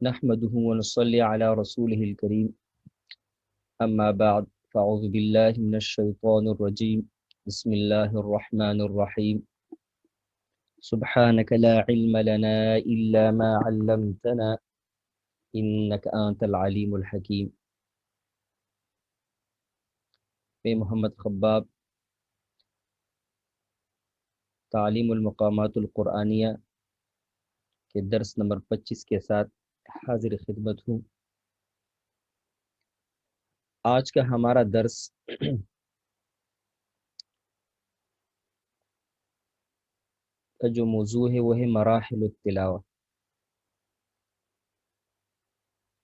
نحمده ونصلي على رسوله الكريم أما بعد فأعوذ بالله من الشيطان الرجيم بسم الله الرحمن الرحيم سبحانك لا علم لنا إلا ما علمتنا إنك أنت العليم الحكيم. میں محمد خباب تعلیم المقامات القرآنیہ کے درس نمبر 25 کے ساتھ حاضر خدمت ہوں. آج کا ہمارا درس کا جو موضوع ہے وہ ہے مراحل التلاوہ،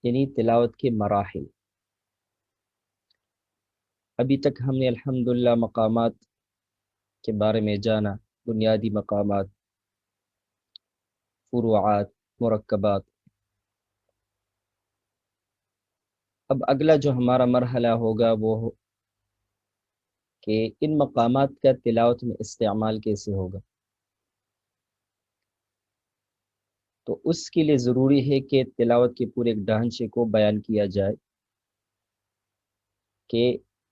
یعنی تلاوت کے مراحل. ابھی تک ہم نے الحمدللہ مقامات کے بارے میں جانا، بنیادی مقامات، فروعات، مرکبات. اب اگلا جو ہمارا مرحلہ ہوگا وہ کہ ان مقامات کا تلاوت میں استعمال کیسے ہوگا. تو اس کے لیے ضروری ہے کہ تلاوت کے پورے ایک ڈھانچے کو بیان کیا جائے کہ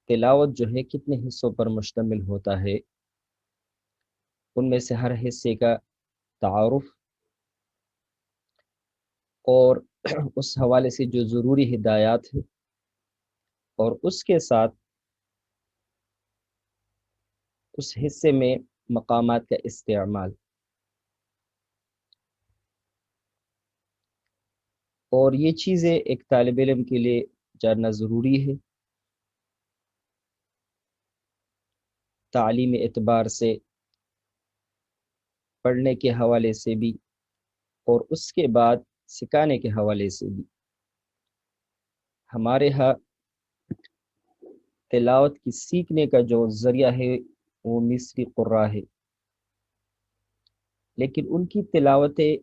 تلاوت جو ہے کتنے حصوں پر مشتمل ہوتا ہے، ان میں سے ہر حصے کا تعارف اور اس حوالے سے جو ضروری ہدایات ہیں، اور اس کے ساتھ اس حصے میں مقامات کا استعمال. اور یہ چیزیں ایک طالب علم کے لیے جاننا ضروری ہے، تعلیمی اعتبار سے، پڑھنے کے حوالے سے بھی، اور اس کے بعد سکھانے کے حوالے سے بھی. ہمارے ہاں تلاوت کی سیکھنے کا جو ذریعہ ہے وہ مصری قراء ہے، لیکن ان کی تلاوتیں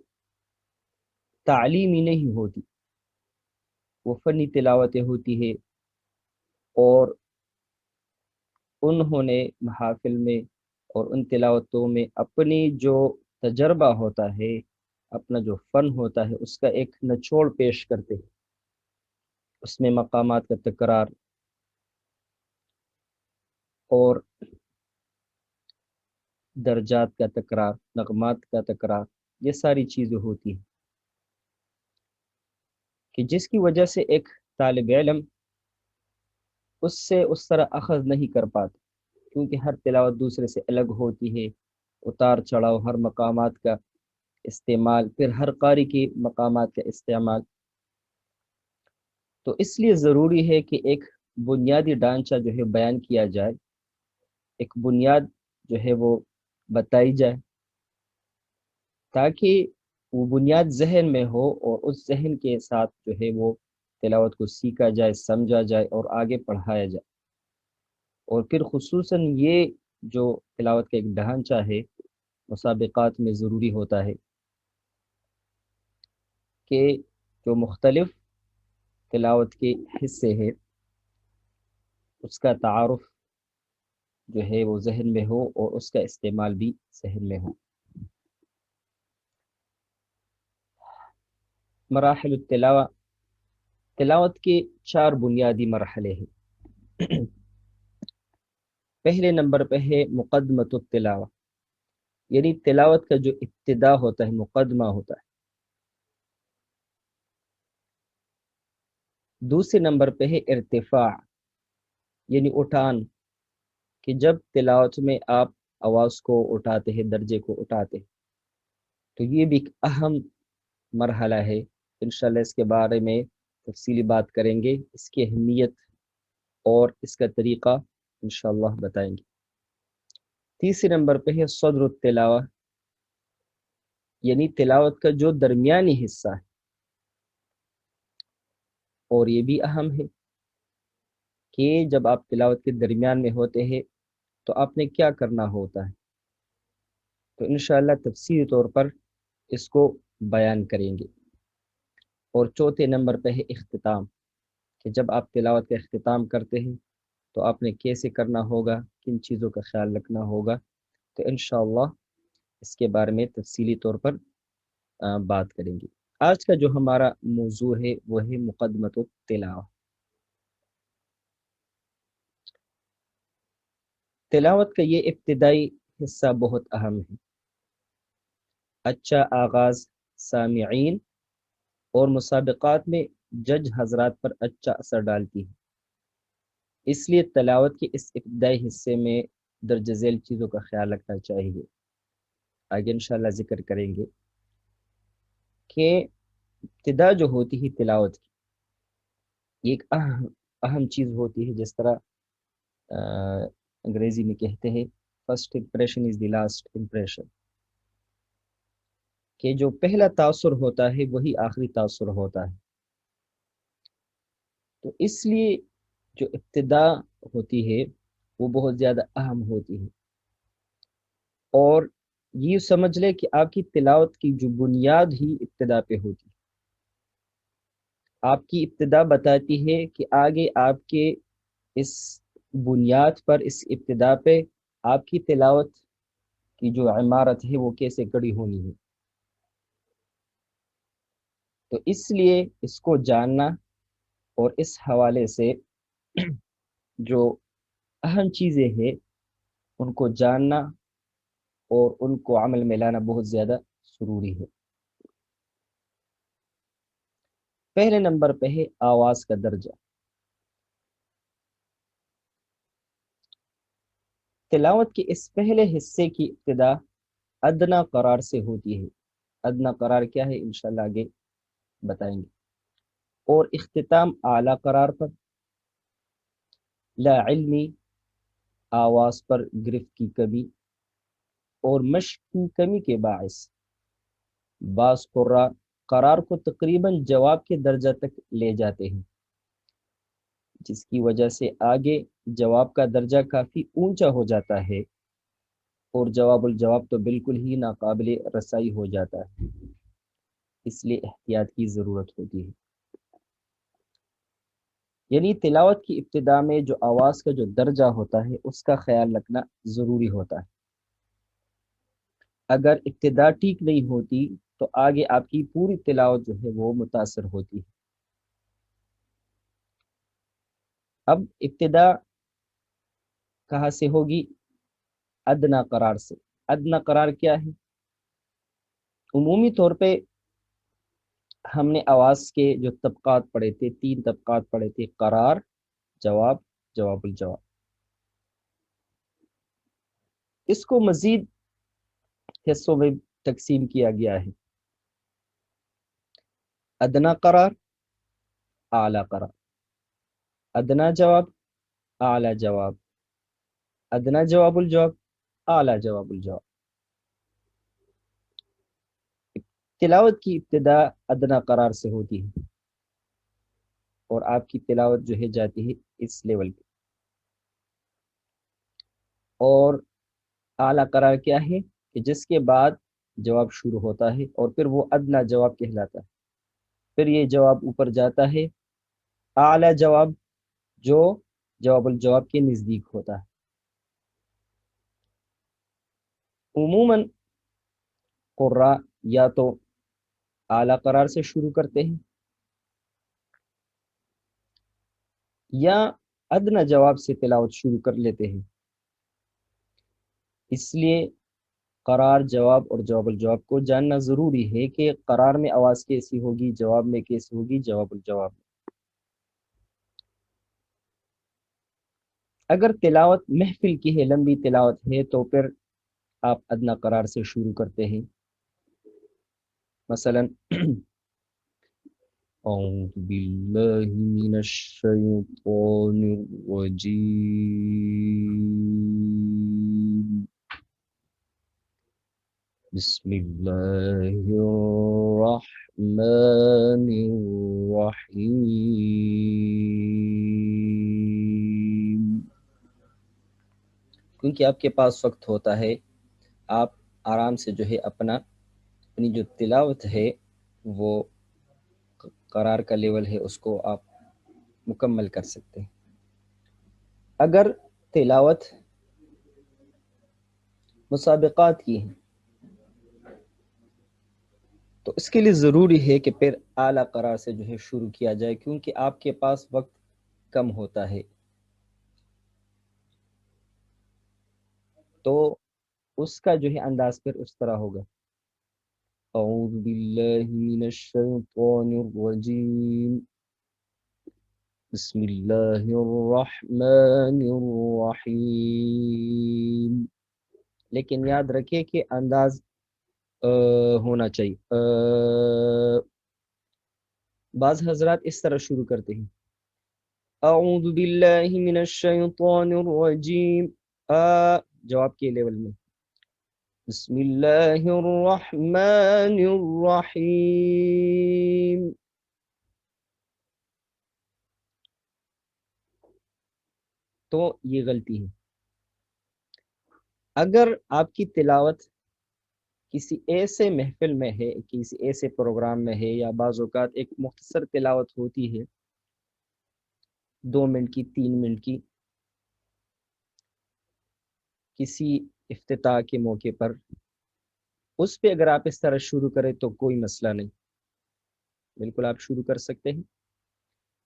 تعلیمی نہیں ہوتی، وہ فنی تلاوتیں ہوتی ہے، اور انہوں نے محافل میں اور ان تلاوتوں میں اپنی جو تجربہ ہوتا ہے، اپنا جو فن ہوتا ہے، اس کا ایک نچوڑ پیش کرتے ہیں. اس میں مقامات کا تکرار اور درجات کا تکرار، نغمات کا تکرار، یہ ساری چیزیں ہوتی ہیں کہ جس کی وجہ سے ایک طالب علم اس سے اس طرح اخذ نہیں کر پاتا، کیونکہ ہر تلاوت دوسرے سے الگ ہوتی ہے. اتار چڑھاؤ، ہر مقامات کا استعمال، پھر ہر قاری کی مقامات کا استعمال. تو اس لیے ضروری ہے کہ ایک بنیادی ڈھانچہ جو ہے بیان کیا جائے، ایک بنیاد جو ہے وہ بتائی جائے، تاکہ وہ بنیاد ذہن میں ہو اور اس ذہن کے ساتھ جو ہے وہ تلاوت کو سیکھا جائے، سمجھا جائے اور آگے پڑھایا جائے. اور پھر خصوصاً یہ جو تلاوت کا ایک ڈھانچہ ہے مسابقات میں ضروری ہوتا ہے کہ جو مختلف تلاوت کے حصے ہیں اس کا تعارف جو ہے وہ ذہن میں ہو اور اس کا استعمال بھی ذہن میں ہو. مراحل التلاوہ، تلاوت کے 4 بنیادی مرحلے ہیں. پہلے نمبر پہ ہے مقدمۃ التلاوہ، یعنی تلاوت کا جو ابتدا ہوتا ہے، مقدمہ ہوتا ہے. دوسرے نمبر پہ ہے ارتفاع، یعنی اٹھان، کہ جب تلاوت میں آپ آواز کو اٹھاتے ہیں، درجے کو اٹھاتے ہیں. تو یہ بھی ایک اہم مرحلہ ہے. انشاءاللہ اس کے بارے میں تفصیلی بات کریں گے، اس کی اہمیت اور اس کا طریقہ انشاءاللہ بتائیں گے. تیسرے نمبر پہ ہے صدر التلاوہ، یعنی تلاوت کا جو درمیانی حصہ ہے، اور یہ بھی اہم ہے کہ جب آپ تلاوت کے درمیان میں ہوتے ہیں تو آپ نے کیا کرنا ہوتا ہے. تو انشاءاللہ تفصیلی طور پر اس کو بیان کریں گے. اور چوتھے نمبر پہ ہے اختتام، کہ جب آپ تلاوت کا اختتام کرتے ہیں تو آپ نے کیسے کرنا ہوگا، کن چیزوں کا خیال رکھنا ہوگا. تو انشاءاللہ اس کے بارے میں تفصیلی طور پر بات کریں گے. آج کا جو ہمارا موضوع ہے وہ ہے مقدمۃ التلاوہ۔ تلاوت کا یہ ابتدائی حصہ بہت اہم ہے۔ اچھا آغاز سامعین اور مسابقات میں جج حضرات پر اچھا اثر ڈالتی ہے، اس لیے تلاوت کے اس ابتدائی حصے میں درج ذیل چیزوں کا خیال رکھنا چاہیے۔ آگے انشاءاللہ ذکر کریں گے کہ ابتدا جو ہوتی ہے تلاوت کی، یہ ایک اہم چیز ہوتی ہے، جس طرح انگریزی میں کہتے ہیں first impression is the last impression, کہ جو پہلا تاثر ہوتا ہے وہی آخری تاثر ہوتا ہے۔ تو اس لیے جو ابتدا ہوتی ہے وہ بہت زیادہ اہم ہوتی ہے، اور یہ سمجھ لے کہ آپ کی تلاوت کی جو بنیاد ہی ابتدا پہ ہوتی ہے۔ آپ کی ابتدا بتاتی ہے کہ آگے آپ کے اس بنیاد پر، اس ابتدا پہ آپ کی تلاوت کی جو عمارت ہے وہ کیسے کڑی ہونی ہے۔ تو اس لیے اس کو جاننا اور اس حوالے سے جو اہم چیزیں ہیں ان کو جاننا اور ان کو عمل میں لانا بہت زیادہ ضروری ہے۔ پہلے نمبر پہ ہے آواز کا درجہ۔ تلاوت کے اس پہلے حصے کی ابتدا ادنا قرار سے ہوتی ہے۔ ادنا قرار کیا ہے انشاءاللہ آگے بتائیں گے۔ اور اختتام اعلیٰ قرار پر، لا علمی آواز پر گرفت کی کمی اور مشق کی کمی کے باعث بعض قراء قرار کو تقریباً جواب کے درجہ تک لے جاتے ہیں، جس کی وجہ سے آگے جواب کا درجہ کافی اونچا ہو جاتا ہے اور جواب الجواب تو بالکل ہی ناقابل رسائی ہو جاتا ہے۔ اس لیے احتیاط کی ضرورت ہوتی ہے۔ یعنی تلاوت کی ابتدا میں جو آواز کا جو درجہ ہوتا ہے اس کا خیال رکھنا ضروری ہوتا ہے۔ اگر ابتدا ٹھیک نہیں ہوتی تو آگے آپ کی پوری تلاوت جو ہے وہ متاثر ہوتی ہے۔ اب ابتدا کہاں سے ہوگی؟ ادنا قرار سے۔ ادنا قرار کیا ہے؟ عمومی طور پہ ہم نے آواز کے جو طبقات پڑھے تھے، 3 طبقات پڑھے تھے: قرار، جواب، جواب الجواب۔ اس کو مزید حصوں میں تقسیم کیا گیا ہے: ادنا قرار، اعلی قرار، ادنا جواب، اعلی جواب، ادنا جواب الجواب، اعلی جواب الجواب۔ تلاوت کی ابتدا ادنا قرار سے ہوتی ہے اور آپ کی تلاوت جو ہے جاتی ہے اس لیول پہ۔ اور اعلی قرار کیا ہے؟ کہ جس کے بعد جواب شروع ہوتا ہے اور پھر وہ ادنا جواب کہلاتا ہے، پھر یہ جواب اوپر جاتا ہے اعلی جواب، جو جواب الجواب کے نزدیک ہوتا ہے۔ عموماً قراء یا تو اعلی قرار سے شروع کرتے ہیں یا ادنا جواب سے تلاوت شروع کر لیتے ہیں۔ اس لیے قرار، جواب اور جواب الجواب کو جاننا ضروری ہے کہ قرار میں آواز کیسی ہوگی، جواب میں کیسی ہوگی، جواب الجواب میں۔ اگر تلاوت محفل کی ہے، لمبی تلاوت ہے، تو پھر آپ ادنا قرار سے شروع کرتے ہیں۔ مثلا اعوذ باللہ من الشیطان الرجیم، بسم اللہ الرحمن الرحیم۔ کیونکہ آپ کے پاس وقت ہوتا ہے، آپ آرام سے جو ہے اپنی جو تلاوت ہے وہ قرار کا لیول ہے اس کو آپ مکمل کر سکتے ہیں۔ اگر تلاوت مسابقات کی ہے تو اس کے لیے ضروری ہے کہ پھر اعلیٰ قرار سے جو ہے شروع کیا جائے، کیونکہ آپ کے پاس وقت کم ہوتا ہے۔ تو اس کا جو ہے انداز پھر اس طرح ہوگا: اعوذ باللہ من الشیطان الرجیم، بسم اللہ الرحمن الرحیم۔ لیکن یاد رکھیے کہ انداز ہونا چاہیے۔ بعض حضرات اس طرح شروع کرتے ہیں: اعوذ باللہ من الشیطان الرجیم، جواب کے لیول میں، بسم اللہ الرحمن الرحیم۔ تو یہ غلطی ہے۔ اگر آپ کی تلاوت کسی ایسے محفل میں ہے، کسی ایسے پروگرام میں ہے، یا بعض اوقات ایک مختصر تلاوت ہوتی ہے 2 منٹ کی، 3 منٹ کی، کسی افتتاح کے موقع پر، اس پہ اگر آپ اس طرح شروع کریں تو کوئی مسئلہ نہیں، بالکل آپ شروع کر سکتے ہیں۔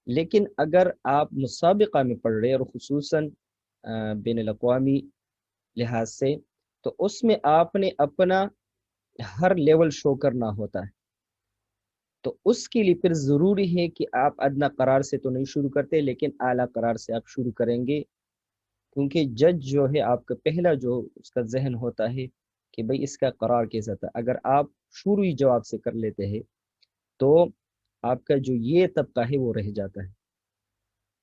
لیکن اگر آپ مسابقہ میں پڑھ رہے اور خصوصاً بین الاقوامی لحاظ سے، تو اس میں آپ نے اپنا ہر لیول شو کرنا ہوتا ہے، تو اس کے لیے پھر ضروری ہے کہ آپ ادنیٰ قرار سے تو نہیں شروع کرتے، لیکن اعلیٰ قرار سے آپ شروع کریں گے، کیونکہ جج جو ہے آپ کا پہلا جو اس کا ذہن ہوتا ہے کہ بھئی اس کا قرار کیسا تھا۔ اگر آپ شروعی جواب سے کر لیتے ہیں تو آپ کا جو یہ طبقہ ہے وہ رہ جاتا ہے۔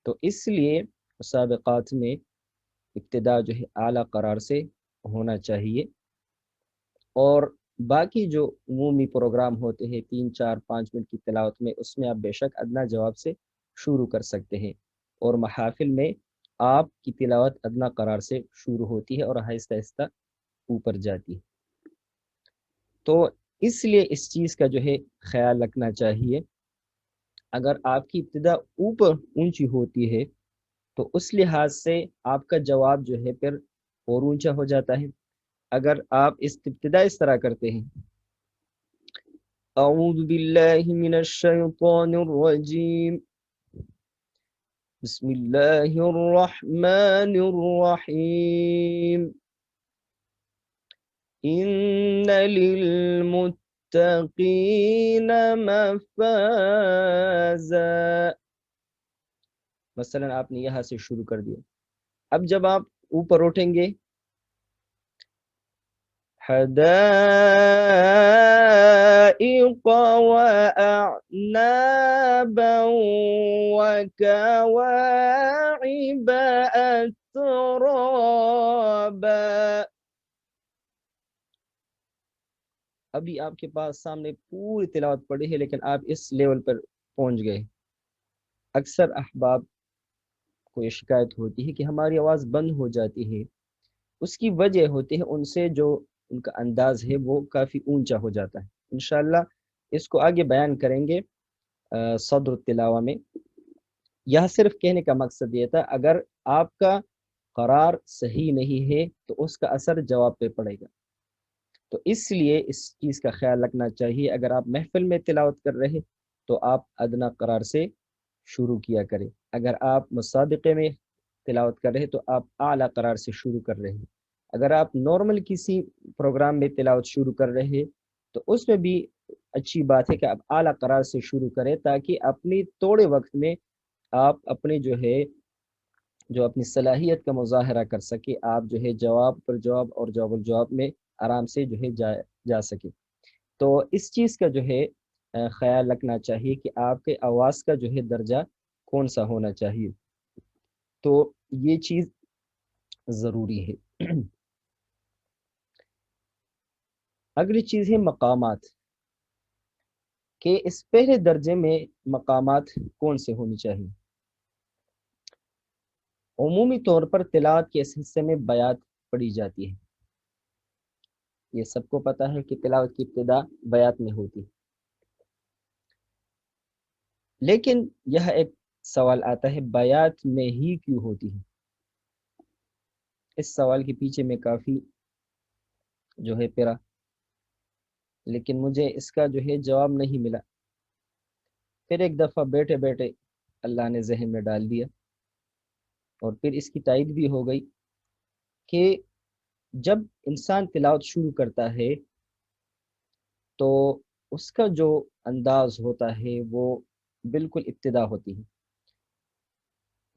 تو اس لیے مسابقات میں ابتدا جو ہے اعلیٰ قرار سے ہونا چاہیے، اور باقی جو عمومی پروگرام ہوتے ہیں 3، 4، 5 منٹ کی تلاوت میں، اس میں آپ بے شک ادنیٰ جواب سے شروع کر سکتے ہیں، اور محافل میں آپ کی تلاوت ادنیٰ قرار سے شروع ہوتی ہے اور آہستہ آہستہ اوپر جاتی ہے۔ تو اس لیے اس چیز کا جو ہے خیال رکھنا چاہیے، اگر آپ کی ابتدا اوپر اونچی ہوتی ہے تو اس لحاظ سے آپ کا جواب جو ہے پھر اور اونچا ہو جاتا ہے۔ اگر آپ ابتدا اس طرح کرتے ہیں: اعوذ باللہ من الشیطان الرجیم، بسم اللہ الرحمن الرحیم، ان للمتقین مفازا، مثلا آپ نے یہاں سے شروع کر دیا۔ اب جب آپ اوپر اٹھیں گے: حدائق وأعنابا وكواعب أترابا، ابھی آپ کے پاس سامنے پوری تلاوت پڑھی ہے لیکن آپ اس لیول پر پہنچ گئے۔ اکثر احباب کو یہ شکایت ہوتی ہے کہ ہماری آواز بند ہو جاتی ہے، اس کی وجہ ہوتی ہے ان سے جو ان کا انداز ہے وہ کافی اونچا ہو جاتا ہے۔ انشاءاللہ اس کو آگے بیان کریں گے صدر التلاوہ میں۔ یہ صرف کہنے کا مقصد یہ تھا، اگر آپ کا قرار صحیح نہیں ہے تو اس کا اثر جواب پہ پڑے گا، تو اس لیے اس چیز کا خیال رکھنا چاہیے۔ اگر آپ محفل میں تلاوت کر رہے تو آپ ادنیٰ قرار سے شروع کیا کریں، اگر آپ مسابقے میں تلاوت کر رہے تو آپ اعلیٰ قرار سے شروع کر رہے ہیں، اگر آپ نارمل کسی پروگرام میں تلاوت شروع کر رہے ہیں تو اس میں بھی اچھی بات ہے کہ آپ اعلیٰ قرار سے شروع کریں، تاکہ اپنی تھوڑے وقت میں آپ اپنے جو اپنی صلاحیت کا مظاہرہ کر سکے، آپ جو ہے جواب پر جواب اور جواب الجواب میں آرام سے جو ہے جا سکے۔ تو اس چیز کا جو ہے خیال رکھنا چاہیے کہ آپ کے آواز کا جو ہے درجہ کون سا ہونا چاہیے، تو یہ چیز ضروری ہے۔ اگلی چیز ہے مقامات، کہ اس پہلے درجے میں مقامات کون سے ہونی چاہیے۔ عمومی طور پر تلاوت کے اس حصے میں بیات پڑھی جاتی ہے، یہ سب کو پتہ ہے کہ تلاوت کی ابتدا بیات میں ہوتی ہے، لیکن یہ ایک سوال آتا ہے بیات میں ہی کیوں ہوتی ہے؟ اس سوال کے پیچھے میں کافی جو ہے پھر لیکن مجھے اس کا جو ہے جواب نہیں ملا۔ پھر ایک دفعہ بیٹھے بیٹھے اللہ نے ذہن میں ڈال دیا، اور پھر اس کی تائید بھی ہو گئی کہ جب انسان تلاوت شروع کرتا ہے تو اس کا جو انداز ہوتا ہے وہ بالکل ابتدا ہوتی ہے،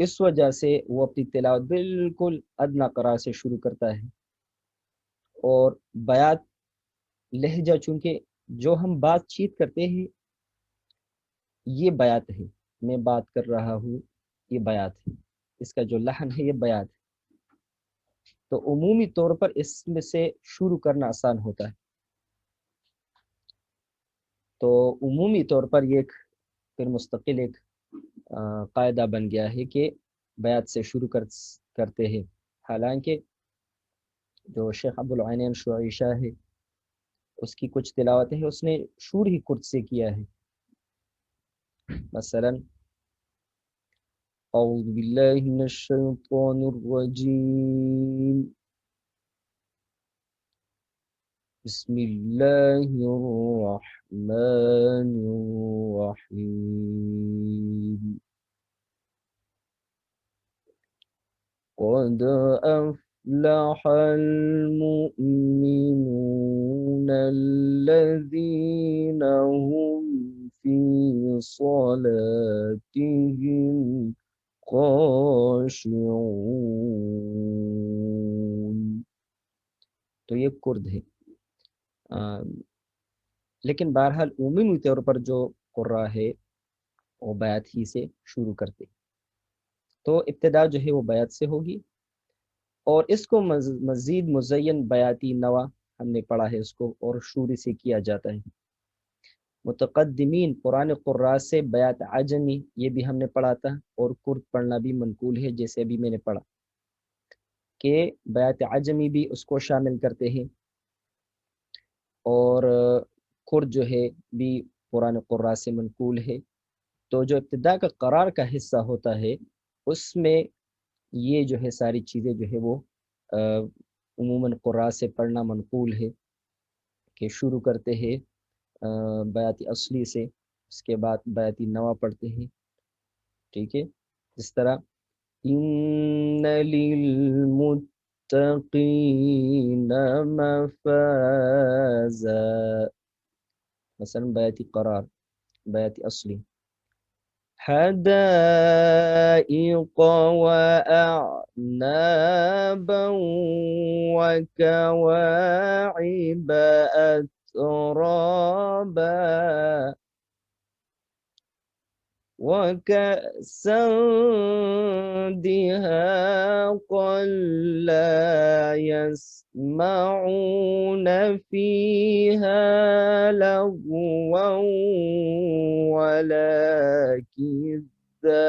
اس وجہ سے وہ اپنی تلاوت بالکل ادنی قرار سے شروع کرتا ہے، اور بیات لہجہ چونکہ جو ہم بات چیت کرتے ہیں یہ بیات ہے، میں بات کر رہا ہوں یہ بیات ہے، اس کا جو لحن ہے یہ بیات ہے، تو عمومی طور پر اس میں سے شروع کرنا آسان ہوتا ہے۔ تو عمومی طور پر یہ ایک پھر مستقل ایک قاعدہ بن گیا ہے کہ بیات سے شروع کرتے ہیں، حالانکہ جو شیخ ابوالعینین شعیع شاہ ہے اس کی کچھ تلاوتیں ہیں اس نے شور ہی کرد سے کیا ہے، مثلا اعوذ باللہ من الشیطان الرجیم بسم اللہ الرحمن الرحیم قد أفلح المؤمنون الذين هم في صلاتهم خاشعون، تو یہ کرد ہے، لیکن بہرحال عمومی طور پر جو قرآ ہے وہ بیات ہی سے شروع کرتے، تو ابتدا جو ہے وہ بیات سے ہوگی، اور اس کو مزید مزین بیاتی نوا ہم نے پڑھا ہے اس کو، اور شور سے کیا جاتا ہے۔ متقدمین قرآن قراء سے بیات عجمی یہ بھی ہم نے پڑھا تھا، اور کرد پڑھنا بھی منقول ہے، جیسے ابھی میں نے پڑھا کہ بیات عجمی بھی اس کو شامل کرتے ہیں، اور کرد جو ہے بھی قرآن قراء سے منقول ہے۔ تو جو ابتدا کا قرار کا حصہ ہوتا ہے اس میں یہ جو ہے ساری چیزیں جو ہے وہ عموماً قراء سے پڑھنا منقول ہے، کہ شروع کرتے ہیں بیات اصلی سے، اس کے بعد بیاتی نوا پڑھتے ہیں، ٹھیک ہے، اس طرح ان للمتقین مفازا، مثلا بیاتی قرار، بیاتی اصلی حدائق وأعنابا وكواعب أترابا وكأسا دهاقا لا يسمعون فيها لغوا ولا كذابا۔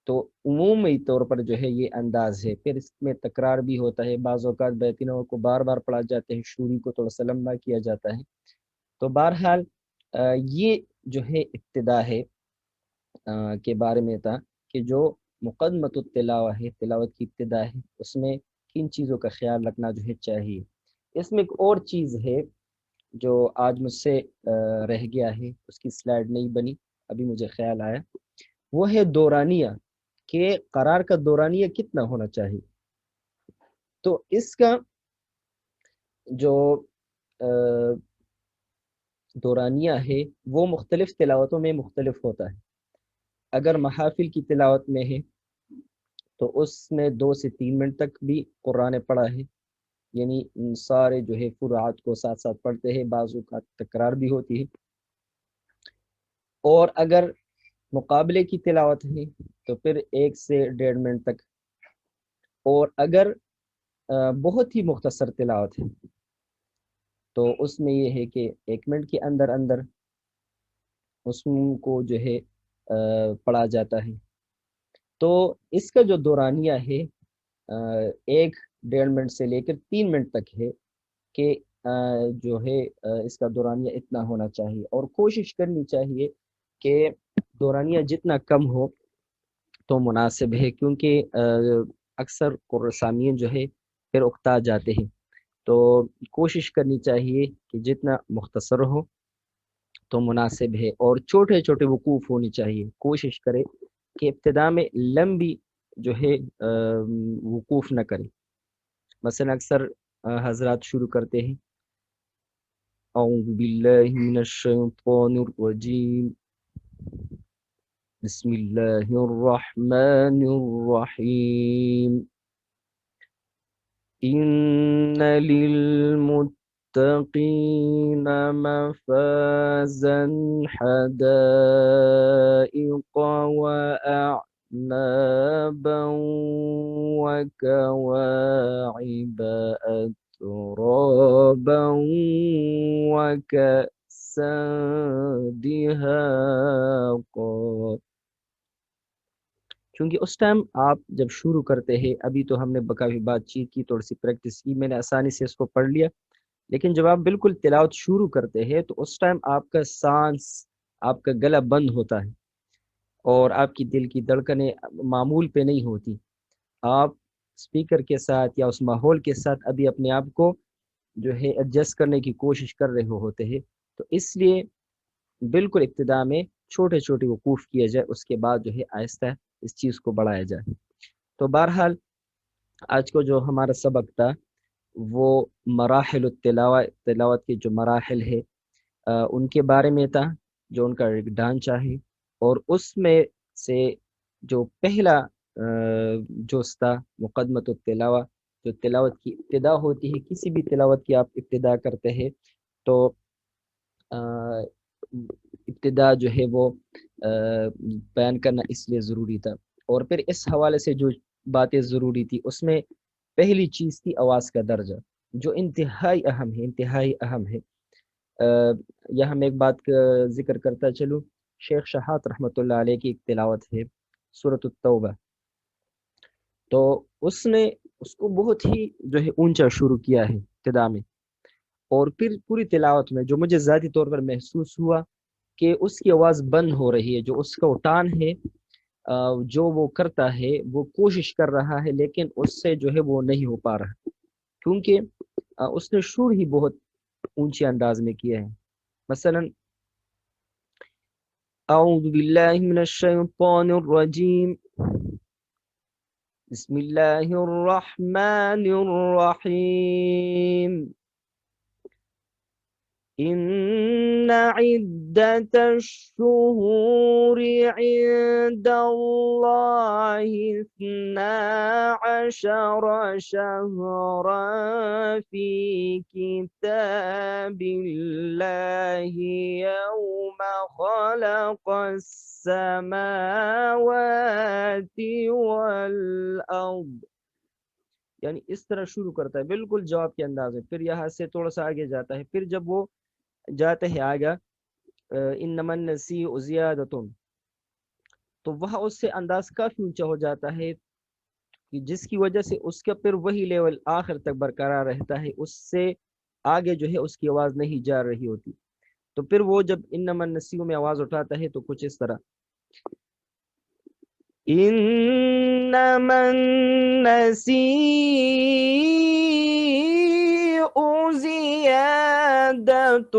تو عمومی طور پر جو ہے یہ انداز ہے، پھر اس میں تکرار بھی ہوتا ہے، بعض اوقات بیتینوں کو بار بار پڑھا جاتے ہیں، شوری کو تھوڑا سا لمبا کیا جاتا ہے۔ تو بہرحال یہ جو ہے ابتدا ہے کے بارے میں تھا کہ جو مقدمۃ التلاوہ ہے، تلاوت کی ابتدا ہے، اس میں کن چیزوں کا خیال رکھنا جو ہے چاہیے۔ اس میں ایک اور چیز ہے جو آج مجھ سے رہ گیا ہے، اس کی سلائیڈ نہیں بنی، ابھی مجھے خیال آیا، وہ ہے دورانیہ، کہ قرار کا دورانیہ کتنا ہونا چاہیے۔ تو اس کا جو دورانیہ ہے وہ مختلف تلاوتوں میں مختلف ہوتا ہے۔ اگر محافل کی تلاوت میں ہے تو اس میں 2 سے 3 منٹ تک بھی قرآن پڑھا ہے، یعنی سارے جو ہے فروعات کو ساتھ ساتھ پڑھتے ہیں، بعضوں کا تکرار بھی ہوتی ہے۔ اور اگر مقابلے کی تلاوت ہے تو پھر 1 سے 1.5 منٹ تک، اور اگر بہت ہی مختصر تلاوت ہے تو اس میں یہ ہے کہ 1 منٹ کے اندر اندر اس کو جو ہے پڑھا جاتا ہے۔ تو اس کا جو دورانیہ ہے 1.5 منٹ سے لے کر 3 منٹ تک ہے، کہ جو ہے اس کا دورانیہ اتنا ہونا چاہیے، اور کوشش کرنی چاہیے کہ دورانیہ جتنا کم ہو تو مناسب ہے، کیونکہ اکثر سامعین جو ہے پھر اکتا جاتے ہیں۔ تو کوشش کرنی چاہیے کہ جتنا مختصر ہو تو مناسب ہے، اور چھوٹے چھوٹے وقوف ہونی چاہیے۔ کوشش کرے کہ ابتدا میں لمبی جو ہے وقوف نہ کرے۔ مثلا اکثر حضرات شروع کرتے ہیں اعوذ باللہ من الشیطان الرجیم بسم اللہ الرحمن الرحیم ان للمتقین مفازا حدائق وأعنابا وكواعب أترابا وكأسا دهاقا۔ کیونکہ اس ٹائم آپ جب شروع کرتے ہیں، ابھی تو ہم نے کافی بات چیت کی، تھوڑی سی پریکٹس کی، میں نے آسانی سے اس کو پڑھ لیا، لیکن جب آپ بالکل تلاوت شروع کرتے ہیں تو اس ٹائم آپ کا سانس، آپ کا گلا بند ہوتا ہے، اور آپ کی دل کی دھڑکنیں معمول پہ نہیں ہوتی۔ آپ اسپیکر کے ساتھ یا اس ماحول کے ساتھ ابھی اپنے آپ کو جو ہے ایڈجسٹ کرنے کی کوشش کر رہے ہوتے ہیں، تو اس لیے بالکل ابتدا میں چھوٹے چھوٹے وقوف کیا جائے، اس کے بعد جو ہے آہستہ اس چیز کو بڑھایا جائے۔ تو بہرحال آج کو جو ہمارا سبق تھا وہ مراحل تلاوت کے جو مراحل ہے ان کے بارے میں تھا، جو ان کا ایک ڈھانچہ ہے، اور اس میں سے جو پہلا جو تھا مقدمۃ التلاوہ، جو تلاوت کی ابتدا ہوتی ہے، کسی بھی تلاوت کی آپ ابتدا کرتے ہیں تو ابتدا جو ہے وہ بیان کرنا اس لیے ضروری تھا، اور پھر اس حوالے سے جو باتیں ضروری تھی اس میں پہلی چیز تھی آواز کا درجہ، جو انتہائی اہم ہے، انتہائی اہم ہے۔ یہاں میں ایک بات کا ذکر کرتا چلوں، شیخ شہات رحمۃ اللہ علیہ کی ایک تلاوت ہے سورۃ التوبہ، تو اس نے اس کو بہت ہی جو ہے اونچا شروع کیا ہے ابتدا میں، اور پھر پوری تلاوت میں جو مجھے ذاتی طور پر محسوس ہوا کہ اس کی آواز بند ہو رہی ہے، جو اس کا اٹھان ہے، جو وہ کرتا ہے، وہ کوشش کر رہا ہے، لیکن اس سے جو ہے وہ نہیں ہو پا رہا، کیونکہ اس نے شور ہی بہت اونچے انداز میں کیا ہے۔ مثلا اعوذ باللہ من الشیطان الرجیم بسم اللہ الرحمن الرحیم إن عدة الشهور عند الله 12 شهرا في كتاب الله يوم خلق السماوات والأرض، یعنی اس طرح شروع کرتا ہے بالکل جواب کے انداز میں، پھر یہاں سے تھوڑا سا آگے جاتا ہے، پھر جب وہ جاتے ہیں آگے انما النسیء زیادۃ، تو وہاں اس سے انداز کافی اونچا ہو جاتا ہے، کہ جس کی وجہ سے اس کا پھر وہی لیول آخر تک برقرار رہتا ہے، اس سے آگے جو ہے اس کی آواز نہیں جا رہی ہوتی۔ تو پھر وہ جب انما النسیء میں آواز اٹھاتا ہے تو کچھ اس طرح انما النسیء زیادۃ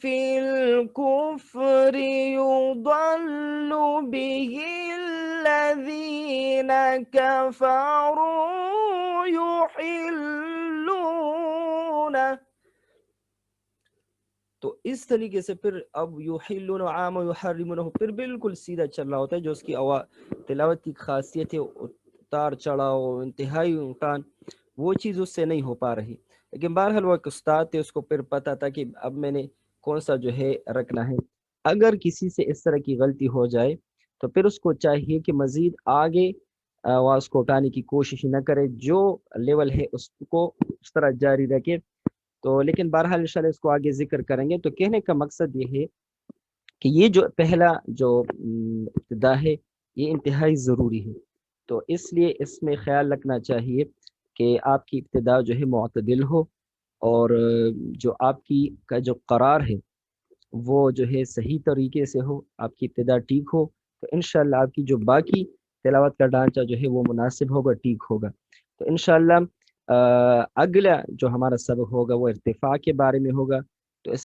فی الکفر یضل به الذین کفروا یحلونہ، تو اس طریقے سے پھر اب یحلون عام و یحرمون پھر بالکل سیدھا چل رہا ہوتا ہے، جو اس کی تلاوت کی خاصیت ہے، اتار چڑھاؤ، انتہائی اٹھان، وہ چیز اس سے نہیں ہو پا رہی۔ لیکن بہرحال وہ ایک استاد تھے، اس کو پھر پتا تھا کہ اب میں نے کون سا جو ہے رکھنا ہے۔ اگر کسی سے اس طرح کی غلطی ہو جائے تو پھر اس کو چاہیے کہ مزید آگے آواز کو اٹھانے کی کوشش نہ کرے، جو لیول ہے اس کو اس طرح جاری رکھے۔ تو لیکن بہرحال انشاءاللہ اس کو آگے ذکر کریں گے۔ تو کہنے کا مقصد یہ ہے کہ یہ جو پہلا جو ابتدا ہے یہ انتہائی ضروری ہے، تو اس لیے اس میں خیال رکھنا چاہیے کہ آپ کی ابتدا جو ہے معتدل ہو، اور جو آپ کی کا جو قرار ہے وہ جو ہے صحیح طریقے سے ہو، آپ کی ابتدا ٹھیک ہو، تو انشاءاللہ آپ کی جو باقی تلاوت کا ڈھانچہ جو ہے وہ مناسب ہوگا، ٹھیک ہوگا۔ تو انشاءاللہ اگلا جو ہمارا سبق ہوگا وہ ارتفاع کے بارے میں ہوگا. تو اس